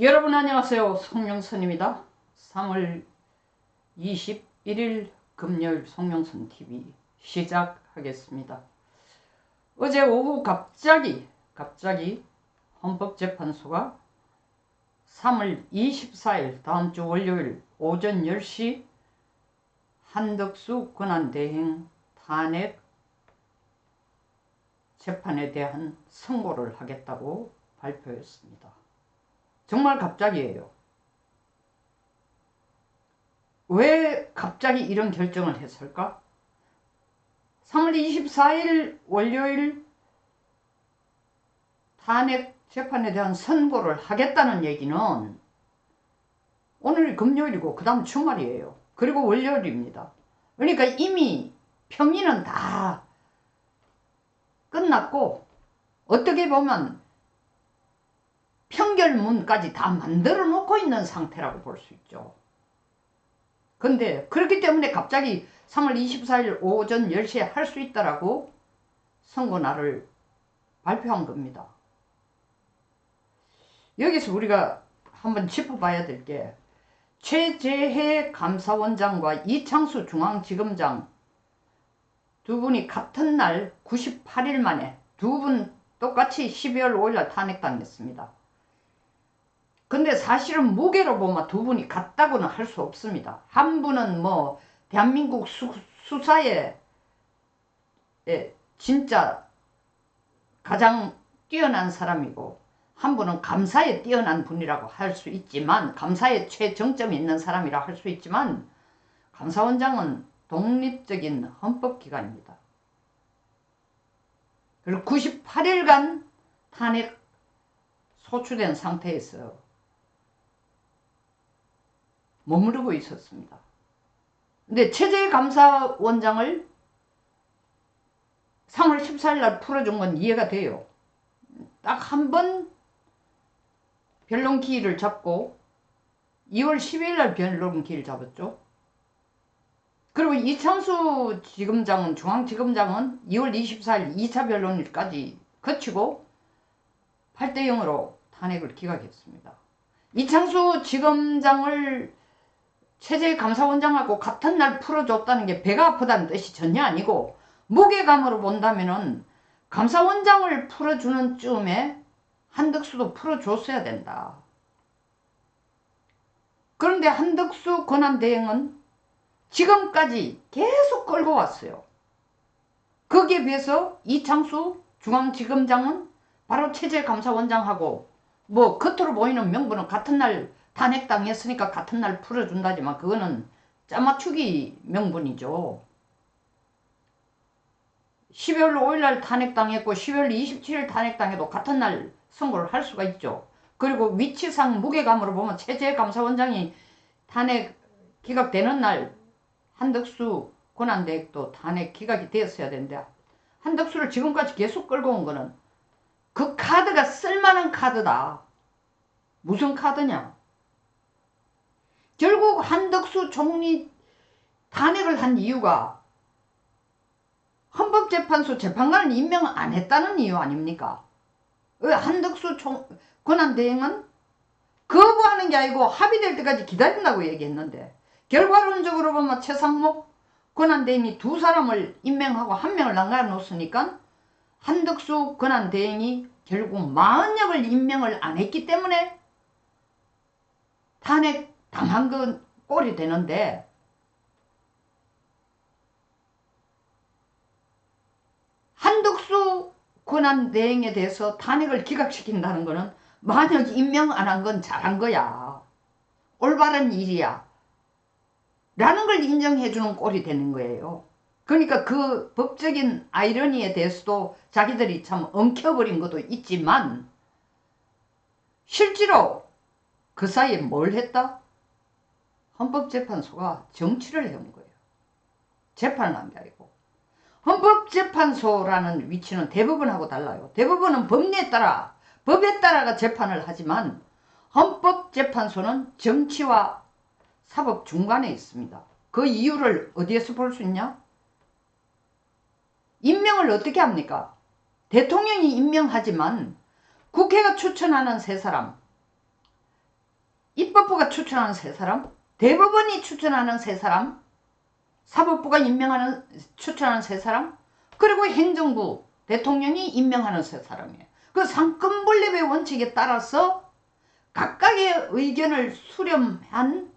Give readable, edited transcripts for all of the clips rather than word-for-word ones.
여러분 안녕하세요. 송명선입니다. 3월 21일 금요일 송명선TV 시작하겠습니다. 어제 오후 갑자기 헌법재판소가 3월 24일 다음주 월요일 오전 10시 한덕수 권한대행 탄핵 재판에 대한 선고를 하겠다고 발표했습니다. 정말 갑자기예요. 왜 갑자기 이런 결정을 했을까? 3월 24일 월요일 탄핵 재판에 대한 선고를 하겠다는 얘기는 오늘이 금요일이고 그 다음 주말이에요. 그리고 월요일입니다. 그러니까 이미 평의는 다 끝났고 어떻게 보면 평결문까지 다 만들어 놓고 있는 상태라고 볼 수 있죠. 근데 그렇기 때문에 갑자기 3월 24일 오전 10시에 할 수 있다라고 선고날을 발표한 겁니다. 여기서 우리가 한번 짚어봐야 될 게 최재해 감사원장과 이창수 중앙지검장 두 분이 같은 날 98일 만에 두 분 똑같이 12월 5일날 탄핵당했습니다. 근데 사실은 무게로 보면 두 분이 같다고는 할 수 없습니다. 한 분은 뭐 대한민국 수사에 진짜 가장 뛰어난 사람이고 한 분은 감사에 뛰어난 분이라고 할 수 있지만 감사에 최정점이 있는 사람이라 할 수 있지만 감사원장은 독립적인 헌법기관입니다. 그리고 98일간 탄핵 소추된 상태에서 머무르고 있었습니다. 근데 최재해 감사원장을 3월 14일 날 풀어준 건 이해가 돼요. 딱 한 번 변론 기일을 잡고 2월 10일 날 변론 기일 잡았죠. 그리고 이창수 지검장은 중앙지검장은 2월 24일 2차 변론일까지 거치고 8대 0으로 탄핵을 기각했습니다. 이창수 지검장을 최재해 감사원장하고 같은 날 풀어줬다는 게 배가 아프다는 뜻이 전혀 아니고 무게감으로 본다면은 감사원장을 풀어주는 쯤에 한덕수도 풀어줬어야 된다. 그런데 한덕수 권한대행은 지금까지 계속 끌고 왔어요. 거기에 비해서 이창수 중앙지검장은 바로 최재해 감사원장하고 뭐 겉으로 보이는 명분은 같은 날 탄핵당했으니까 같은 날 풀어준다지만 그거는 짜맞추기 명분이죠. 12월 5일날 탄핵당했고 12월 27일 탄핵당해도 같은 날 선고를 할 수가 있죠. 그리고 위치상 무게감으로 보면 최재해 감사원장이 탄핵 기각되는 날 한덕수 권한대행도 탄핵 기각이 되었어야 되는데 한덕수를 지금까지 계속 끌고 온 거는 그 카드가 쓸만한 카드다. 무슨 카드냐? 결국 한덕수 총리 탄핵을 한 이유가 헌법재판소 재판관을 임명 안 했다는 이유 아닙니까? 왜 한덕수 권한대행은 거부하는 게 아니고 합의될 때까지 기다린다고 얘기했는데 결과론적으로 보면 최상목 권한대행이 두 사람을 임명하고 한 명을 남겨놓았으니까 한덕수 권한대행이 결국 40명을 임명을 안 했기 때문에 탄핵 당한 건 꼴이 되는데 한덕수 권한대행에 대해서 탄핵을 기각시킨다는 거는 만약 임명 안 한 건 잘한 거야. 올바른 일이야. 라는 걸 인정해 주는 꼴이 되는 거예요. 그러니까 그 법적인 아이러니에 대해서도 자기들이 참 엉켜버린 것도 있지만 실제로 그 사이에 뭘 했다? 헌법재판소가 정치를 해온 거예요. 재판을 한 게 아니고. 헌법재판소라는 위치는 대법원하고 달라요. 대법원은 법리에 따라 법에 따라가 재판을 하지만 헌법재판소는 정치와 사법 중간에 있습니다. 그 이유를 어디에서 볼 수 있냐? 임명을 어떻게 합니까? 대통령이 임명하지만 국회가 추천하는 세 사람, 입법부가 추천하는 3사람, 대법원이 추천하는 3사람, 사법부가 추천하는 3사람, 그리고 행정부, 대통령이 임명하는 3사람이에요. 그 상권분립의 원칙에 따라서 각각의 의견을 수렴한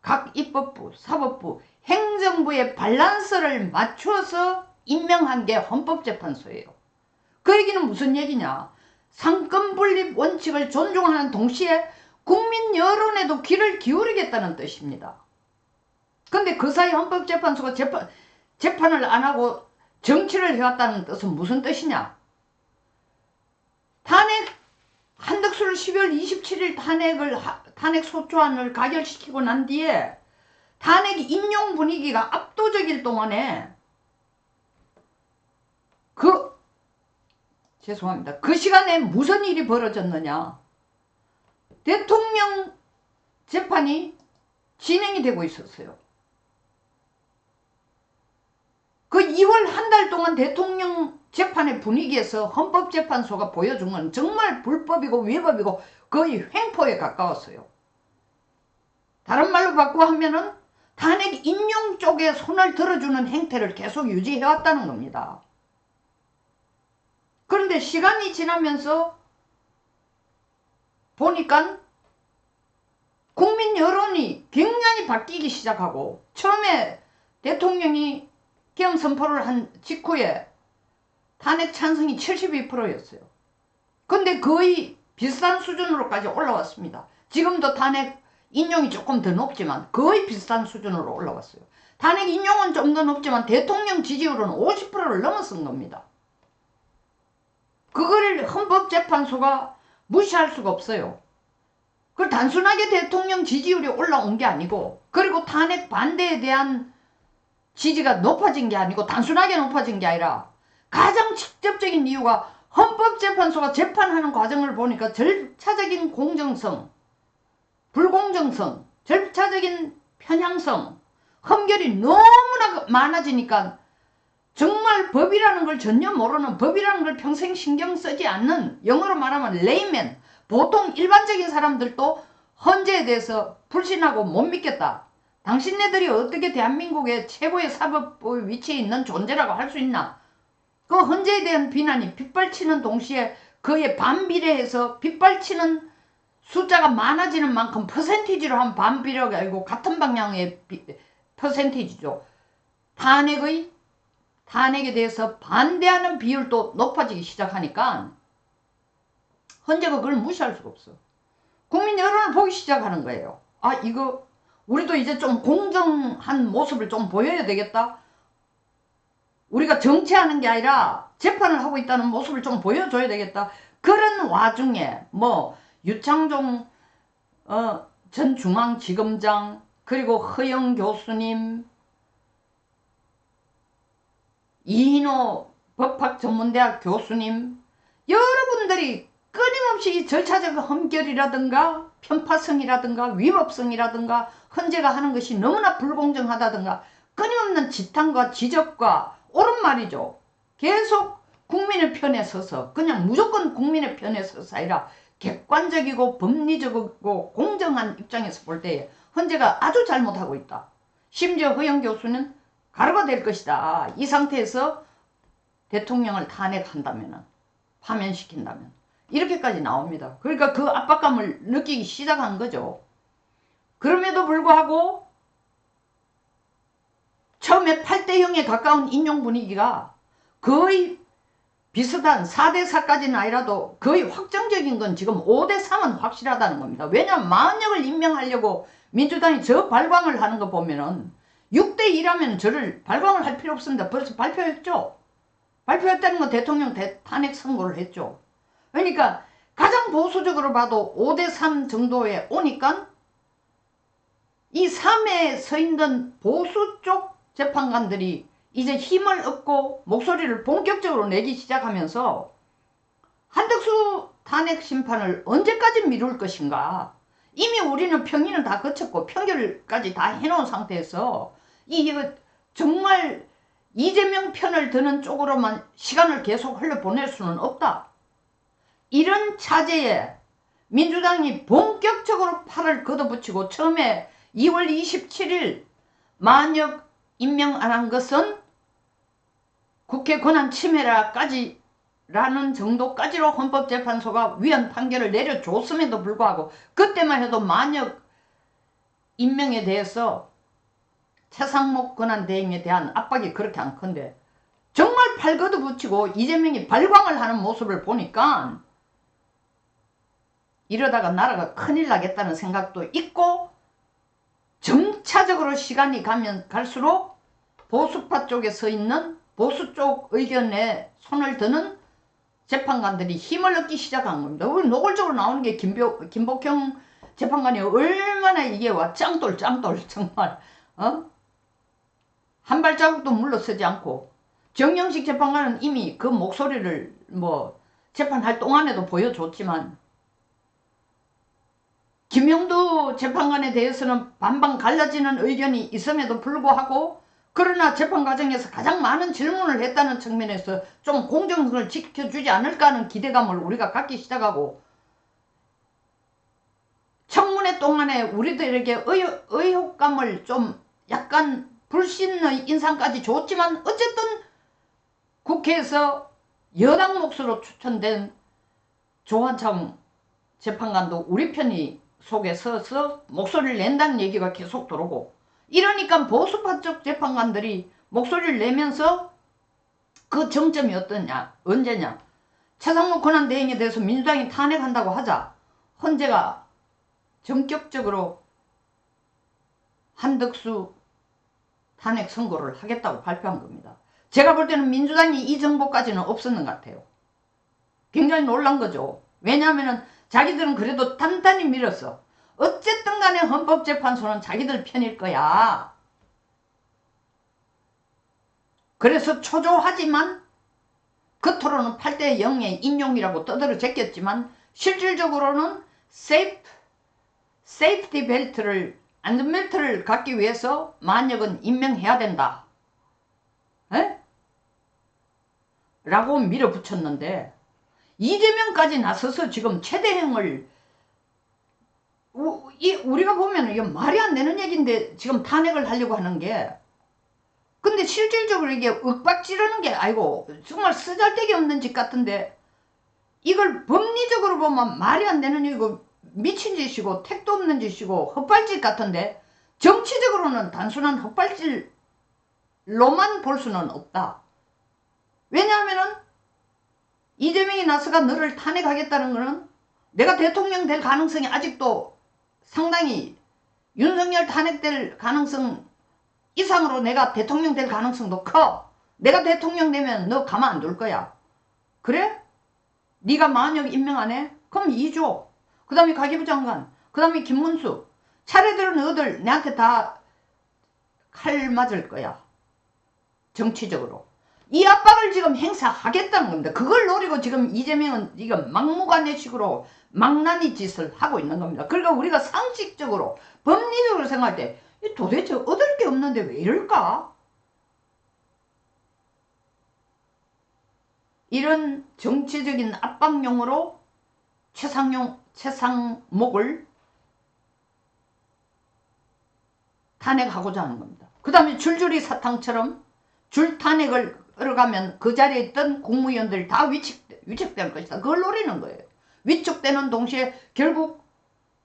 각 입법부, 사법부, 행정부의 밸런스를 맞추어서 임명한 게 헌법재판소예요. 그 얘기는 무슨 얘기냐? 상권분립 원칙을 존중하는 동시에 국민 여론에도 귀를 기울이겠다는 뜻입니다. 근데 그 사이 헌법재판소가 재판을 안 하고 정치를 해왔다는 뜻은 무슨 뜻이냐? 한덕수를 12월 27일 탄핵 소추안을 가결시키고 난 뒤에 탄핵 인용 분위기가 압도적일 동안에 그 시간에 무슨 일이 벌어졌느냐? 대통령 재판이 진행이 되고 있었어요. 그 2월 한 달 동안 대통령 재판의 분위기에서 헌법재판소가 보여준 건 정말 불법이고 위법이고 거의 횡포에 가까웠어요. 다른 말로 바꾸어 하면은 탄핵 인용 쪽에 손을 들어주는 행태를 계속 유지해왔다는 겁니다. 그런데 시간이 지나면서 보니까 국민 여론이 굉장히 바뀌기 시작하고, 처음에 대통령이 계엄 선포를 한 직후에 탄핵 찬성이 72%였어요. 근데 거의 비슷한 수준으로까지 올라왔습니다. 지금도 탄핵 인용이 조금 더 높지만 거의 비슷한 수준으로 올라왔어요. 탄핵 인용은 좀 더 높지만 대통령 지지율은 50%를 넘어선 겁니다. 그거를 헌법재판소가 무시할 수가 없어요. 그 단순하게 대통령 지지율이 올라온 게 아니고, 그리고 탄핵 반대에 대한 지지가 높아진 게 아니고, 단순하게 높아진 게 아니라 가장 직접적인 이유가 헌법재판소가 재판하는 과정을 보니까 절차적인 공정성, 불공정성, 절차적인 편향성, 흠결이 너무나 많아지니까 정말 법이라는 걸 전혀 모르는, 법이라는 걸 평생 신경 쓰지 않는, 영어로 말하면 레이맨, 보통 일반적인 사람들도 헌재에 대해서 불신하고 못 믿겠다. 당신네들이 어떻게 대한민국의 최고의 사법부의 위치에 있는 존재라고 할 수 있나? 그 헌재에 대한 비난이 빗발치는 동시에 그에 반비례해서 빗발치는 숫자가 많아지는 만큼 퍼센티지로 하면 반비례가 아니고 같은 방향의 퍼센티지죠. 탄핵에 대해서 반대하는 비율도 높아지기 시작하니까 헌재가 그걸 무시할 수가 없어. 국민 여론을 보기 시작하는 거예요. 아, 이거 우리도 이제 좀 공정한 모습을 좀 보여야 되겠다. 우리가 정치하는 게 아니라 재판을 하고 있다는 모습을 좀 보여줘야 되겠다. 그런 와중에 유창종 전 중앙지검장, 그리고 허영 교수님, 이인호 법학전문대학 교수님, 여러분들이 끊임없이 절차적 흠결이라든가 편파성이라든가 위법성이라든가 헌재가 하는 것이 너무나 불공정하다든가 끊임없는 지탄과 지적과 옳은 말이죠. 계속 국민의 편에 서서, 그냥 무조건 국민의 편에 서서 아니라 객관적이고 법리적이고 공정한 입장에서 볼 때에 헌재가 아주 잘못하고 있다. 심지어 허영 교수는 가루가 될 것이다. 이 상태에서 대통령을 탄핵한다면, 파면시킨다면, 이렇게까지 나옵니다. 그러니까 그 압박감을 느끼기 시작한 거죠. 그럼에도 불구하고 처음에 8대0에 가까운 인용 분위기가 거의 비슷한 4대4까지는 아니라도 거의 확정적인 건 지금 5대3은 확실하다는 겁니다. 왜냐하면 만역을 임명하려고 민주당이 저 발광을 하는 거 보면은 6대2라면 저를 발광을 할 필요 없습니다. 벌써 발표했죠. 발표했다는 건 대통령 탄핵 선고를 했죠. 그러니까 가장 보수적으로 봐도 5대3 정도에 오니까 이 3에 서 있는 보수 쪽 재판관들이 이제 힘을 얻고 목소리를 본격적으로 내기 시작하면서 한덕수 탄핵 심판을 언제까지 미룰 것인가. 이미 우리는 평의는 다 거쳤고 평결까지 다 해놓은 상태에서 정말 이재명 편을 드는 쪽으로만 시간을 계속 흘려보낼 수는 없다. 이런 차제에 민주당이 본격적으로 팔을 걷어붙이고 처음에 2월 27일 만역 임명 안 한 것은 국회 권한 침해라까지 라는 정도까지로 헌법재판소가 위헌 판결을 내려줬음에도 불구하고 그때만 해도 만역 임명에 대해서 최상목 권한대행에 대한 압박이 그렇게 안 큰데 정말 팔 걷어붙이고 이재명이 발광을 하는 모습을 보니까 이러다가 나라가 큰일 나겠다는 생각도 있고 점차적으로 시간이 가면 갈수록 보수파 쪽에 서 있는 보수 쪽 의견에 손을 드는 재판관들이 힘을 얻기 시작한 겁니다. 노골적으로 나오는 게 김복형 재판관이 얼마나 이게 짱돌 정말 한 발자국도 물러서지 않고 정영식 재판관은 이미 그 목소리를 재판할 동안에도 보여줬지만 김영두 재판관에 대해서는 반반 갈라지는 의견이 있음에도 불구하고 그러나 재판 과정에서 가장 많은 질문을 했다는 측면에서 좀 공정성을 지켜주지 않을까 하는 기대감을 우리가 갖기 시작하고 청문회 동안에 우리들에게 의혹감을 좀 약간 불신의 인상까지 줬지만 어쨌든 국회에서 여당 몫으로 추천된 조한참 재판관도 우리 편이 속에 서서 목소리를 낸다는 얘기가 계속 들어오고 이러니까 보수파 쪽 재판관들이 목소리를 내면서 그 정점이 어떠냐 언제냐 최상목 권한대행에 대해서 민주당이 탄핵한다고 하자 헌재가 전격적으로 한덕수 탄핵 선고를 하겠다고 발표한 겁니다. 제가 볼 때는 민주당이 이 정보까지는 없었는 것 같아요. 굉장히 놀란 거죠. 왜냐하면 자기들은 그래도 단단히 밀었어. 어쨌든 간에 헌법재판소는 자기들 편일 거야. 그래서 초조하지만 겉으로는 8대 0의 인용이라고 떠들어 제꼈지만 실질적으로는 세이프티 벨트를 안전벨트를 갖기 위해서 만역은 임명해야 된다. 에? 라고 밀어붙였는데 이재명까지 나서서 지금 최대행을 우리가 보면 이게 말이 안 되는 얘기인데 지금 탄핵을 하려고 하는 게 근데 실질적으로 이게 윽박지르는 게 아니고 정말 쓰잘데기 없는 짓 같은데 이걸 법리적으로 보면 말이 안 되는 일이고 미친 짓이고 택도 없는 짓이고 헛발질 같은데 정치적으로는 단순한 헛발질로만 볼 수는 없다. 왜냐하면은 이재명이 나서가 너를 탄핵하겠다는 거는 내가 대통령 될 가능성이 아직도 상당히 윤석열 탄핵될 가능성 이상으로 내가 대통령 될 가능성도 커. 내가 대통령 되면 너 가만 안 둘 거야. 그래? 네가 만약 임명 안 해? 그럼 이조. 그 다음에 가계부 장관. 그 다음에 김문수. 차례대로 너희들 내한테 다 칼 맞을 거야. 정치적으로. 이 압박을 지금 행사하겠다는 겁니다. 그걸 노리고 지금 이재명은 이거 막무가내식으로 망나니 짓을 하고 있는 겁니다. 그러니까 우리가 상식적으로 법리적으로 생각할 때 도대체 얻을 게 없는데 왜 이럴까? 이런 정치적인 압박용으로 최상목을 탄핵하고자 하는 겁니다. 그 다음에 줄줄이 사탕처럼 줄 탄핵을 끌어가면 그 자리에 있던 국무위원들이 다 위축될 것이다. 그걸 노리는 거예요. 위축되는 동시에 결국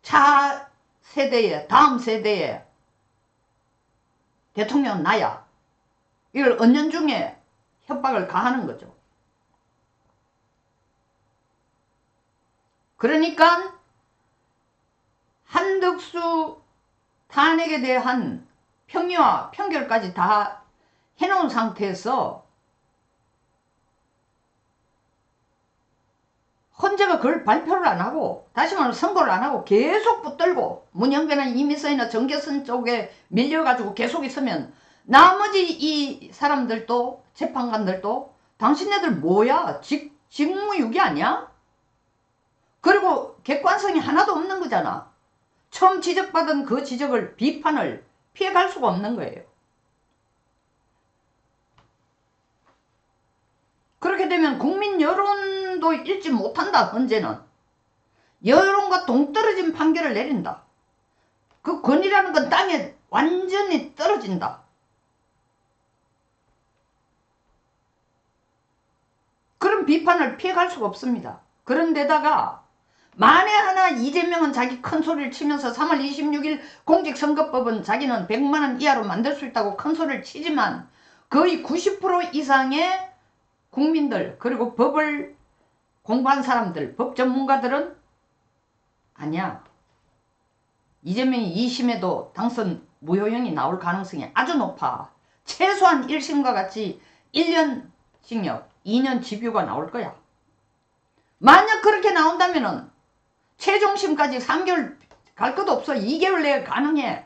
다음 세대에 대통령은 나야. 이걸 은연중에 협박을 가하는 거죠. 그러니까 한덕수 탄핵에 대한 평의와 평결까지 다 해놓은 상태에서 헌재가 그걸 발표를 안 하고 다시 말하면 선고를 안 하고 계속 붙들고 문영배나 이미서이나 정계선 쪽에 밀려가지고 계속 있으면 나머지 이 사람들도 재판관들도 당신네들 뭐야? 직무유기 아니야? 그리고 객관성이 하나도 없는 거잖아. 처음 지적받은 그 지적을 비판을 피해갈 수가 없는 거예요. 그렇게 되면 국민 여론도 읽지 못한다. 헌재는 여론과 동떨어진 판결을 내린다. 그 권위라는 건 땅에 완전히 떨어진다. 그런 비판을 피해갈 수가 없습니다. 그런데다가 만에 하나 이재명은 자기 큰 소리를 치면서 3월 26일 공직선거법은 자기는 100만원 이하로 만들 수 있다고 큰 소리를 치지만 거의 90% 이상의 국민들 그리고 법을 공부한 사람들, 법 전문가들은 아니야. 이재명이 2심에도 당선 무효형이 나올 가능성이 아주 높아. 최소한 1심과 같이 1년 징역, 2년 집유가 나올 거야. 만약 그렇게 나온다면은 최종심까지 3개월 갈 것도 없어. 2개월 내에 가능해.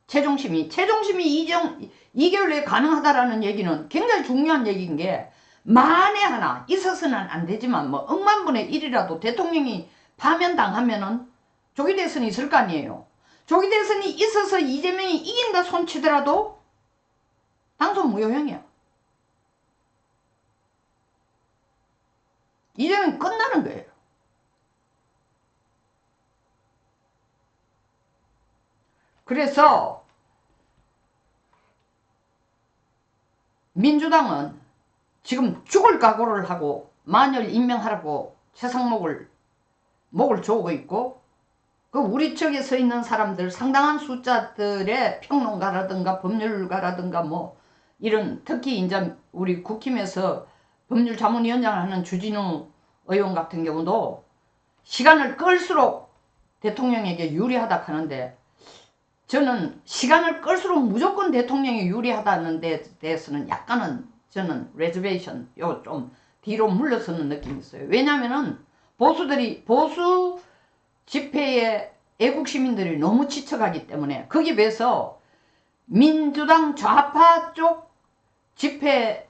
최종심이 2개월 내에 가능하다라는 얘기는 굉장히 중요한 얘기인 게 만에 하나 있어서는 안 되지만 뭐 억만분의 1이라도 대통령이 파면당하면은 조기 대선이 있을 거 아니에요. 조기 대선이 있어서 이재명이 이긴다 손치더라도 당선 무효형이야. 이재명이 끝나는 거예요. 그래서 민주당은 지금 죽을 각오를 하고 만열 임명하라고 최상목을 목을 조고 있고 그 우리 쪽에 서 있는 사람들 상당한 숫자들의 평론가라든가 법률가라든가 뭐 이런 특히 이제 우리 국힘에서 법률자문위원장을 하는 주진우 의원 같은 경우도 시간을 끌수록 대통령에게 유리하다 하는데 저는 시간을 끌수록 무조건 대통령이 유리하다는 데 대해서는 약간은 저는 레저베이션 요 좀 뒤로 물러서는 느낌이 있어요. 왜냐면은 보수 집회에 애국 시민들이 너무 지쳐가기 때문에 거기에 비해서 민주당 좌파 쪽 집회에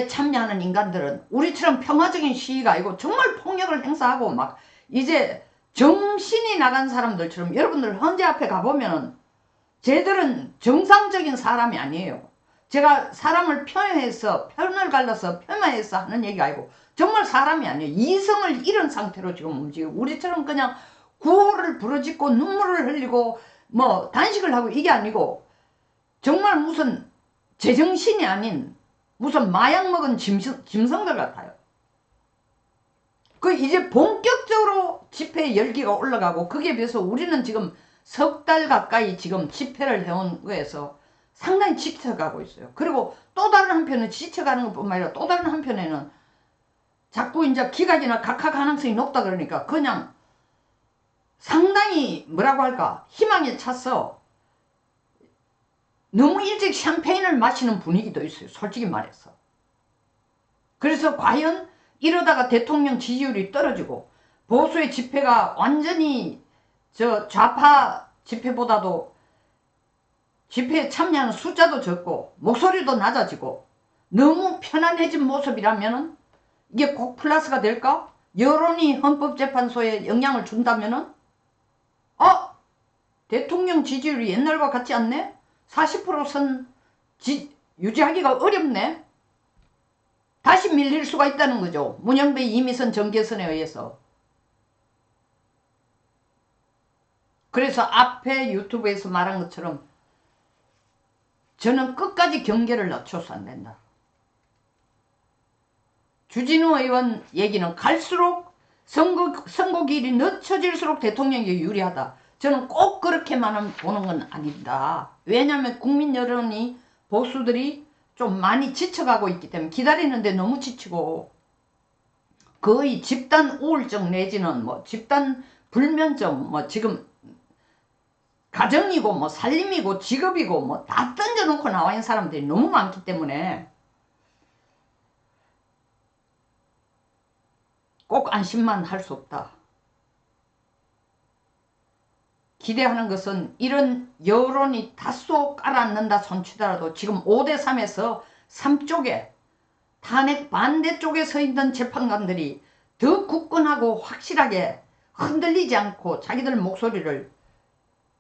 참여하는 인간들은 우리처럼 평화적인 시위가 아니고 정말 폭력을 행사하고 막 이제 정신이 나간 사람들처럼 여러분들 헌재 앞에 가보면은 쟤들은 정상적인 사람이 아니에요. 제가 사람을 편을 갈라서 폄하해서 하는 얘기가 아니고 정말 사람이 아니에요. 이성을 잃은 상태로 지금 움직이고 우리처럼 그냥 구호를 부르짖고 눈물을 흘리고 뭐 단식을 하고 이게 아니고 정말 무슨 제정신이 아닌 무슨 마약 먹은 짐승들 같아요. 그 이제 본격적으로 집회 열기가 올라가고 거기에 비해서 우리는 지금 석 달 가까이 지금 집회를 해온 거에서 상당히 지쳐가고 있어요. 그리고 또 다른 한편은 지쳐가는 것뿐만 아니라 또 다른 한편에는 자꾸 이제 기각이나 각하 가능성이 높다 그러니까 그냥 상당히 뭐라고 할까 희망에 차서 너무 일찍 샴페인을 마시는 분위기도 있어요. 솔직히 말해서. 그래서 과연 이러다가 대통령 지지율이 떨어지고 보수의 집회가 완전히 저 좌파 집회보다도 집회에 참여하는 숫자도 적고 목소리도 낮아지고 너무 편안해진 모습이라면 이게 꼭 플러스가 될까? 여론이 헌법재판소에 영향을 준다면 대통령 지지율이 옛날과 같지 않네? 40%선 유지하기가 어렵네? 다시 밀릴 수가 있다는 거죠. 문영배 이미선 정계선에 의해서. 그래서 앞에 유튜브에서 말한 것처럼 저는 끝까지 경계를 낮춰서 안 된다. 주진우 의원 얘기는 갈수록 선거길이 늦춰질수록 대통령이 유리하다. 저는 꼭 그렇게만 보는 건 아니다. 왜냐하면 국민 여론이 보수들이 좀 많이 지쳐가고 있기 때문에 기다리는데 너무 지치고 거의 집단 우울증 내지는 뭐 집단 불면증 뭐 지금 가정이고 뭐 살림이고 직업이고 뭐 다 던져놓고 나와 있는 사람들이 너무 많기 때문에 꼭 안심만 할 수 없다. 기대하는 것은 이런 여론이 다소 깔아앉는다 손치더라도 지금 5대3에서 3쪽에 탄핵 반대쪽에 서 있는 재판관들이 더 굳건하고 확실하게 흔들리지 않고 자기들 목소리를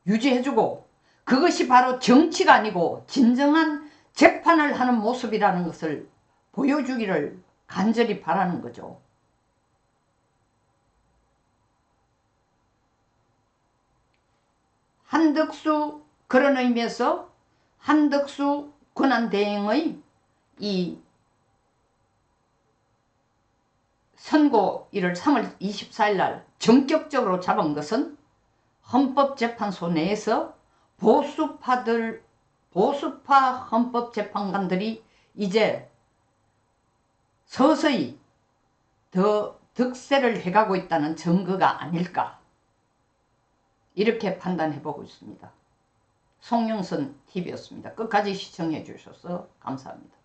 유지해주고 그것이 바로 정치가 아니고 진정한 재판을 하는 모습이라는 것을 보여주기를 간절히 바라는 거죠. 한덕수 그런 의미에서 한덕수 권한대행의 이 선고 1월 3월 24일 날 전격적으로 잡은 것은 헌법재판소 내에서 보수파 헌법재판관들이 이제 서서히 더 득세를 해가고 있다는 증거가 아닐까, 이렇게 판단해보고 있습니다. 송영선 TV였습니다. 끝까지 시청해 주셔서 감사합니다.